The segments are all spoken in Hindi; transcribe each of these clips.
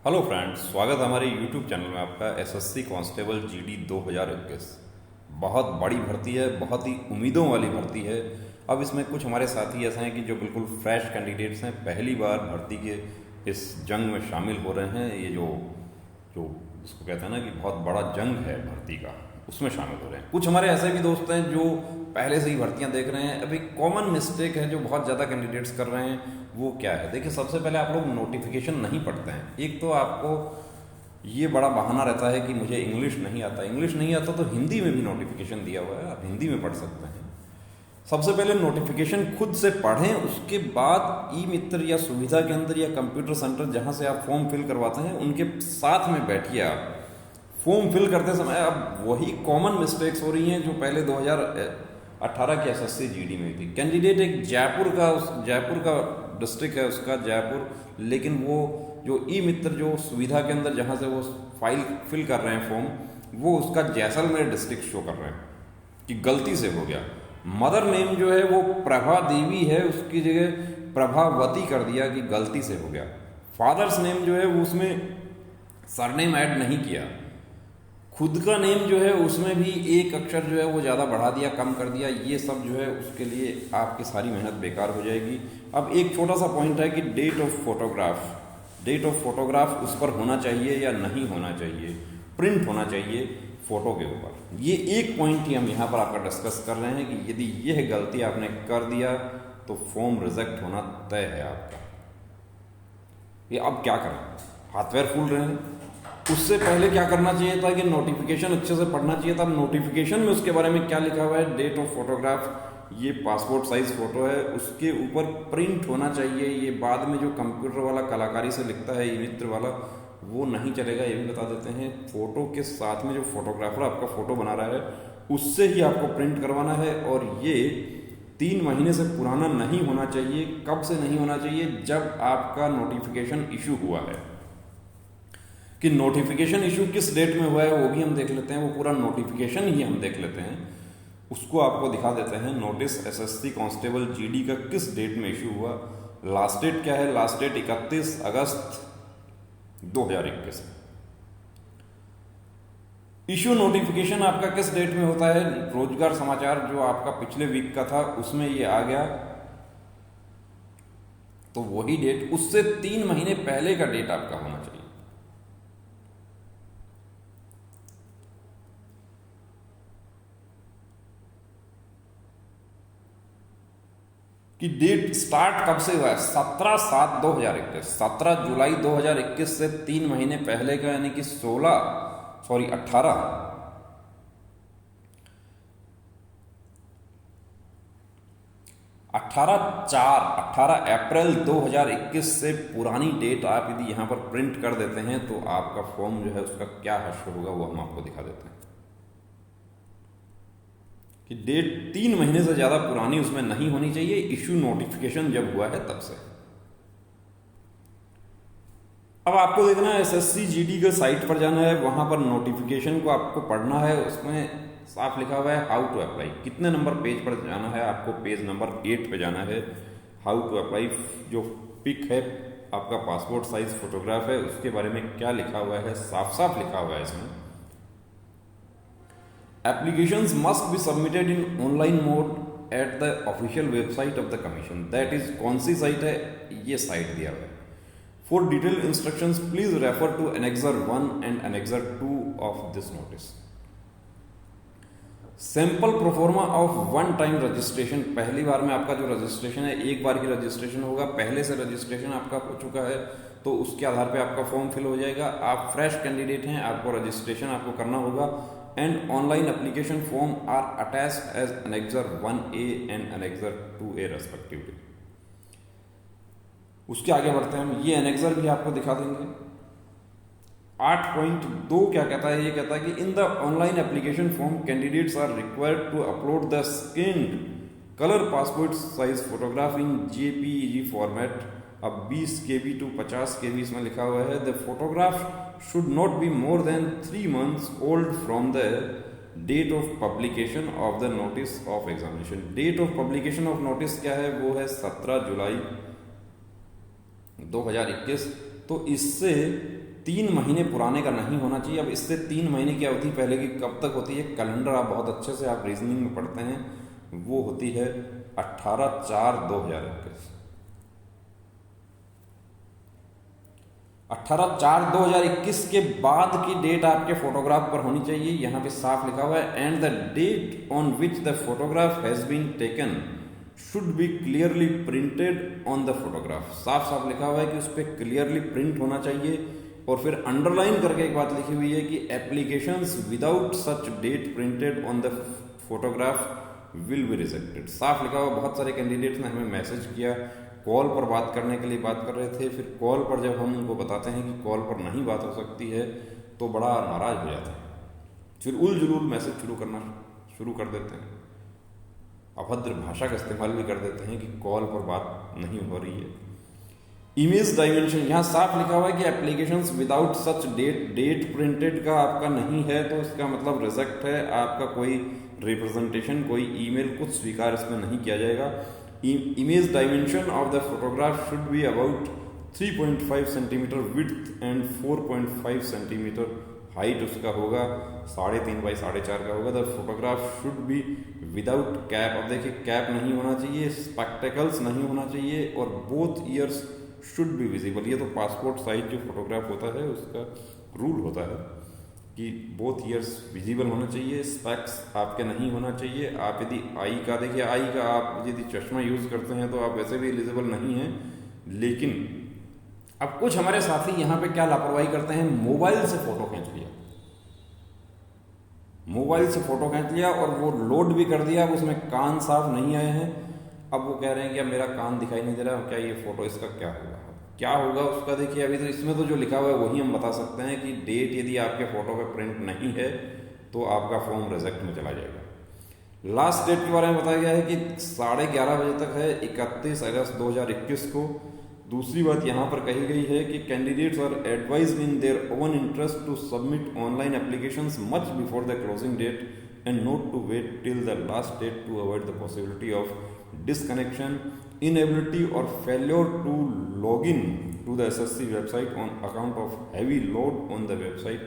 हेलो फ्रेंड्स, स्वागत है हमारे यूट्यूब चैनल में आपका। एसएससी कांस्टेबल जीडी 2021 बहुत बड़ी भर्ती है, बहुत ही उम्मीदों वाली भर्ती है। अब इसमें कुछ हमारे साथी ऐसे हैं कि जो बिल्कुल फ्रेश कैंडिडेट्स हैं, पहली बार भर्ती के इस जंग में शामिल हो रहे हैं। ये जो जो इसको कहते हैं ना कि बहुत बड़ा जंग है भर्ती का, उसमें शामिल हो रहे हैं। कुछ हमारे ऐसे भी दोस्त हैं जो पहले से ही भर्तियां देख रहे हैं। अभी कॉमन मिस्टेक है जो बहुत ज़्यादा कैंडिडेट्स कर रहे हैं, वो क्या है? देखिए, सबसे पहले आप लोग नोटिफिकेशन नहीं पढ़ते हैं। एक तो आपको ये बड़ा बहाना रहता है कि मुझे इंग्लिश नहीं आता। इंग्लिश नहीं आता तो हिंदी में भी नोटिफिकेशन दिया हुआ है, आप हिंदी में पढ़ सकते हैं। सबसे पहले नोटिफिकेशन खुद से पढ़ें, उसके बाद ई मित्र या सुविधा केंद्र या कंप्यूटर सेंटर जहां से आप फॉर्म फिल करवाते हैं उनके साथ में बैठिए। आप फॉर्म फिल करते समय अब वही कॉमन मिस्टेक्स हो रही हैं जो पहले 2018 की एसएससी जीडी में थी। कैंडिडेट एक जयपुर का डिस्ट्रिक्ट है उसका, जयपुर, लेकिन वो जो ई मित्र जो सुविधा के अंदर जहाँ से वो फाइल फिल कर रहे हैं फॉर्म, वो उसका जैसलमेर डिस्ट्रिक्ट शो कर रहे हैं कि गलती से हो गया। मदर नेम जो है वो प्रभा देवी है, उसकी जगह प्रभावती कर दिया कि गलती से हो गया। फादर्स नेम जो है वो उसमें सरनेम ऐड नहीं किया। खुद का नेम जो है उसमें भी एक अक्षर जो है वो ज़्यादा बढ़ा दिया, कम कर दिया। ये सब जो है उसके लिए आपकी सारी मेहनत बेकार हो जाएगी। अब एक छोटा सा पॉइंट है कि डेट ऑफ फोटोग्राफ उस पर होना चाहिए या नहीं होना चाहिए, प्रिंट होना चाहिए फोटो के ऊपर। ये एक पॉइंट ही हम यहाँ पर आपका डिस्कस कर रहे हैं कि यदि यह गलती आपने कर दिया तो फॉर्म रिजेक्ट होना तय है आपका। ये अब क्या करें? हाथ पैर फूल रहे हैं। उससे पहले क्या करना चाहिए था कि नोटिफिकेशन अच्छे से पढ़ना चाहिए था। नोटिफिकेशन में उसके बारे में क्या लिखा हुआ है, डेट ऑफ फोटोग्राफ, ये पासपोर्ट साइज फोटो है, उसके ऊपर प्रिंट होना चाहिए। ये बाद में जो कंप्यूटर वाला कलाकारी से लिखता है, ई मित्र वाला, वो नहीं चलेगा। ये भी बता देते हैं, फोटो के साथ में जो फोटोग्राफर आपका फोटो बना रहा है उससे ही आपको प्रिंट करवाना है। और ये 3 महीने से पुराना नहीं होना चाहिए। कब से नहीं होना चाहिए? जब आपका नोटिफिकेशन इशू हुआ है। कि नोटिफिकेशन इशू किस डेट में हुआ है वो भी हम देख लेते हैं। वो पूरा नोटिफिकेशन ही हम देख लेते हैं, उसको आपको दिखा देते हैं। नोटिस एसएससी कांस्टेबल जीडी का किस डेट में इशू हुआ, लास्ट डेट क्या है? लास्ट डेट 31 अगस्त 2021। इशू नोटिफिकेशन आपका किस डेट में होता है? रोजगार समाचार जो आपका पिछले वीक का था उसमें ये आ गया, तो वही डेट, उससे 3 महीने पहले का डेट आपका होना चाहिए। कि डेट स्टार्ट कब से हुआ है? 17/7/2021, 17 जुलाई 2021 से 3 महीने पहले का, यानी कि 18 अप्रैल 2021 से पुरानी डेट आप यदि यहां पर प्रिंट कर देते हैं तो आपका फॉर्म जो है उसका क्या हश्र होगा वो हम आपको दिखा देते हैं। कि डेट 3 महीने से ज़्यादा पुरानी उसमें नहीं होनी चाहिए, इशू नोटिफिकेशन जब हुआ है तब से। अब आपको देखना है, एसएससी जीडी के साइट पर जाना है, वहां पर नोटिफिकेशन को आपको पढ़ना है। उसमें साफ लिखा हुआ है हाउ टू अप्लाई। कितने नंबर पेज पर जाना है? आपको पेज नंबर 8 पे जाना है। हाउ टू अप्लाई जो पिक है आपका पासपोर्ट साइज फोटोग्राफ है, उसके बारे में क्या लिखा हुआ है? साफ साफ लिखा हुआ है इसमें, Applications must be submitted in online mode at the official website of the commission. That is, कौन सी साइट है? ये साइट दिया हुआ है। For detailed instructions, please refer to Annexer 1 and Annexer 2 of this notice. Sample proforma of one time registration। पहली बार में आपका जो रजिस्ट्रेशन है, एक बार की रजिस्ट्रेशन होगा। पहले से रजिस्ट्रेशन आपका हो चुका है तो उसके आधार पे आपका फॉर्म फिल हो जाएगा। आप फ्रेश कैंडिडेट हैं, आपको रजिस्ट्रेशन आपको करना होगा। And online application form are attached as Annexer 1A and Annexer 2A respectively। उसके आगे बढ़ते हैं हम, ये Annexer भी आपको दिखा देंगे। 8.2 क्या कहता है? ये कहता है कि in the online application form candidates are required to upload the scanned colour passport size photograph in JPEG format. अब 20 KB to 50 KB इसमें लिखा हुआ है। The photograph should not be more than 3 months old from the date of publication of the notice of examination। date of publication of notice क्या है? वो है 17 जुलाई 2021। तो इससे 3 महीने पुराने का नहीं होना चाहिए। अब इससे 3 महीने की अवधि पहले की कब तक होती है, कैलेंडर आप बहुत अच्छे से आप रीजनिंग में पढ़ते हैं, वो होती है 18/4/2021। 18/4/2021 के बाद की डेट आपके फोटोग्राफ पर होनी चाहिए। यहाँ पे साफ लिखा हुआ है and the date on which the photograph has been taken should be clearly printed on the photograph. साफ साफ लिखा हुआ है कि उस पर क्लियरली प्रिंट होना चाहिए। और फिर अंडरलाइन करके एक बात लिखी हुई है कि applications without such date printed on the photograph will be rejected. साफ लिखा हुआ। बहुत सारे कैंडिडेट्स ने हमें मैसेज किया, कॉल पर बात करने के लिए बात कर रहे थे, फिर कॉल पर जब हम उनको बताते हैं कि कॉल पर नहीं बात हो सकती है तो बड़ा नाराज हो जाते हैं, फिर उल जुलूल मैसेज शुरू कर देते हैं, अभद्र भाषा का इस्तेमाल भी कर देते हैं कि कॉल पर बात नहीं हो रही है। इमेज डायमेंशन, यहाँ साफ लिखा हुआ है कि applications without such date printed का आपका नहीं है तो इसका मतलब रिजेक्ट है। आपका कोई रिप्रेजेंटेशन, कोई ईमेल, कुछ स्वीकार इसमें नहीं किया जाएगा। Image dimension of the photograph should be about 3.5 centimetre width and 4.5 centimetre height उसका होगा, 3.5 बाई 4.5 का होगा। The photograph should be without cap. अब देखिए कैप नहीं होना चाहिए, स्पेक्टेकल्स नहीं होना चाहिए, और both years should be visible. ये तो पासपोर्ट साइज जो फोटोग्राफ होता है उसका रूल होता है कि बोथ ईयर्स विजिबल होना चाहिए। स्पेक्स आपके नहीं होना चाहिए। आप यदि आई का, देखिए आई का आप यदि चश्मा यूज करते हैं तो आप वैसे भी एलिजिबल नहीं हैं। लेकिन अब कुछ हमारे साथी यहाँ पे क्या लापरवाही करते हैं, मोबाइल से फोटो खींच लिया, मोबाइल से फोटो खींच लिया और वो लोड भी कर दिया। अब उसमें कान साफ नहीं आए हैं, अब वो कह रहे हैं कि अब मेरा कान दिखाई नहीं दे रहा, क्या ये फोटो, इसका क्या होगा, क्या होगा उसका। देखिए अभी तो इसमें तो जो लिखा हुआ है वही हम बता सकते हैं कि डेट यदि आपके फोटो पे प्रिंट नहीं है तो आपका फॉर्म रिजेक्ट में चला जाएगा। लास्ट डेट के बारे में बताया गया है कि 11:30 बजे तक है, 31 अगस्त 2021 को। दूसरी बात यहाँ पर कही गई है कि candidates are advised in their own interest to submit online applications much before the closing date and not to wait till the last date to avoid the possibility of disconnection, inability or failure to log in to the SSC website on account of heavy load on the website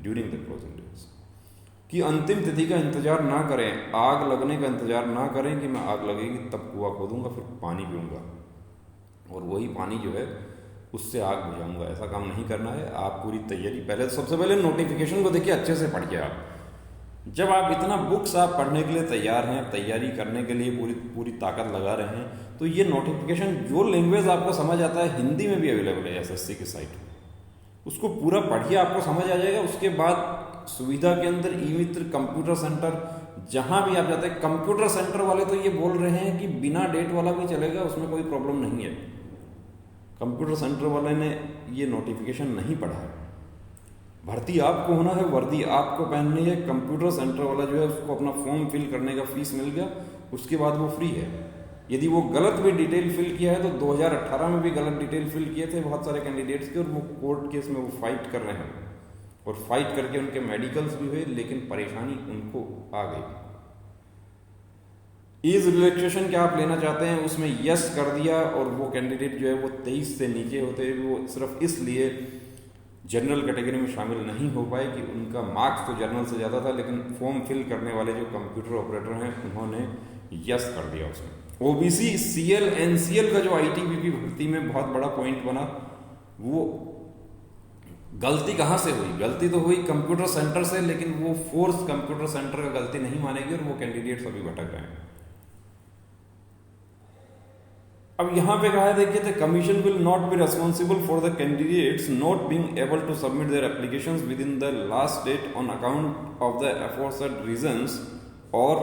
during the closing days। कि अंतिम तिथि का इंतजार ना करें, आग लगने का इंतजार ना करें कि मैं आग लगेगी तब कुआं खोदूंगा फिर पानी पीऊंगा और वही पानी जो है उससे आग बुझाऊंगा। ऐसा काम नहीं करना है। आप पूरी तैयारी, पहले सबसे पहले नोटिफिकेशन को देखिए अच्छे से पढ़िए। आप जब आप इतना बुक्स आप पढ़ने के लिए तैयार हैं, तैयारी करने के लिए पूरी ताकत लगा रहे हैं, तो ये नोटिफिकेशन जो लैंग्वेज आपको समझ आता है, हिंदी में भी अवेलेबल है एसएससी की साइट में, उसको पूरा पढ़िए, आपको समझ आ जाएगा। उसके बाद सुविधा के अंदर ई मित्र, कंप्यूटर सेंटर, जहां भी आप जाते हैं, कंप्यूटर सेंटर वाले तो ये बोल रहे हैं कि बिना डेट वाला भी चलेगा, उसमें कोई प्रॉब्लम नहीं है। कंप्यूटर सेंटर वाले ने ये नोटिफिकेशन नहीं पढ़ा है। भर्ती आपको होना है, वर्दी आपको पहननी है। कंप्यूटर सेंटर वाला जो है उसको अपना फॉर्म फिल करने का फीस मिल गया, उसके बाद वो फ्री है। यदि वो गलत भी डिटेल फिल किया है तो 2018 में भी गलत डिटेल फिल किए थे बहुत सारे कैंडिडेट्स के, और वो कोर्ट केस में वो फाइट कर रहे हैं और फाइट करके उनके मेडिकल्स भी हुए, लेकिन परेशानी उनको आ गई। एज रिलैक्सेशन क्या आप लेना चाहते हैं, उसमें यस कर दिया, और वो कैंडिडेट जो है वो 23 से नीचे होते हैं, वो सिर्फ इसलिए जनरल कैटेगरी में शामिल नहीं हो पाए कि उनका मार्क्स तो जनरल से ज़्यादा था, लेकिन फॉर्म फिल करने वाले जो कंप्यूटर ऑपरेटर हैं उन्होंने यस कर दिया उसमें। ओबीसी, सीएल, एनसीएल का जो आईटीबीपी भर्ती में बहुत बड़ा पॉइंट बना, वो गलती कहाँ से हुई? गलती तो हुई कंप्यूटर सेंटर से, लेकिन वो फोर्स कंप्यूटर सेंटर का गलती नहीं मानेगी और वो कैंडिडेट्स अभी भटक रहे हैं। अब यहां पे कहा है, देखिए, the commission will not be responsible for the candidates not being able to submit their applications within the last date on account of the aforesaid reasons or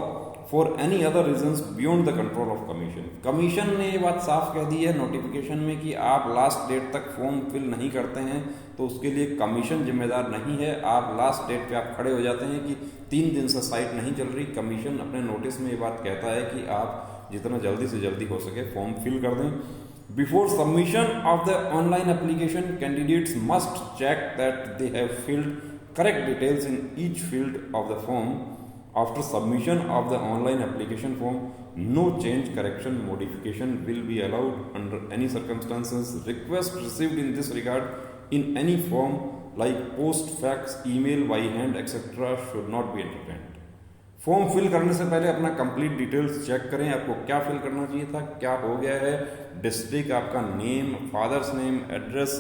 for any other reasons beyond the control of commission. Commission ने ये बात साफ कह दी है नोटिफिकेशन में कि आप लास्ट डेट तक फॉर्म फिल नहीं करते हैं तो उसके लिए कमीशन जिम्मेदार नहीं है। आप लास्ट डेट पे आप खड़े हो जाते हैं कि 3 दिन से साइट नहीं चल रही, कमीशन अपने नोटिस में ये बात कहता है कि आप जितना जल्दी से जल्दी हो सके फॉर्म फिल कर दें। Before submission of the online application candidates must check that they have filled correct details in each field of the form. After submission of the online application form, no change, correction, modification will be allowed under any circumstances. Request received in this regard in any form like post, fax, email, by hand, etc. should not be entertained. Form fill करने से पहले अपना कंप्लीट डिटेल्स चेक करें, आपको क्या फिल करना चाहिए था, क्या हो गया है, डिस्ट्रिक्ट, आपका name, father's name, address,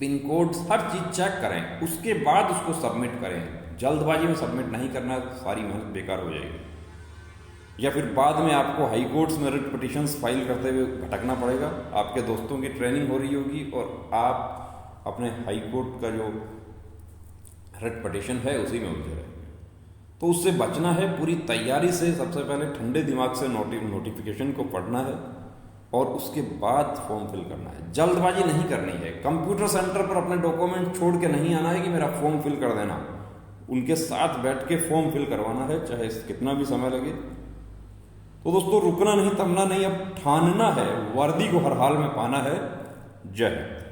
pin code, हर चीज चेक करें, उसके बाद उसको सबमिट करें। जल्दबाजी में सबमिट नहीं करना, सारी मेहनत बेकार हो जाएगी। या फिर बाद में आपको हाई कोर्ट्स में रिट पिटिशंस फाइल करते हुए भटकना पड़ेगा, आपके दोस्तों की ट्रेनिंग हो रही होगी और आप अपने हाई कोर्ट का जो रिट पिटिशन है उसी में उलझे रहेंगे। तो उससे बचना है, पूरी तैयारी से सबसे पहले ठंडे दिमाग से नोटिफिकेशन को पढ़ना है और उसके बाद फॉर्म फिल करना है। जल्दबाजी नहीं करनी है, कंप्यूटर सेंटर पर अपने डॉक्यूमेंट छोड़ के नहीं आना है कि मेरा फॉर्म फिल कर देना, उनके साथ बैठ के फॉर्म फिल करवाना है, चाहे कितना भी समय लगे। तो दोस्तों रुकना नहीं, थमना नहीं, अब ठानना है, वर्दी को हर हाल में पाना है। जय हिंद।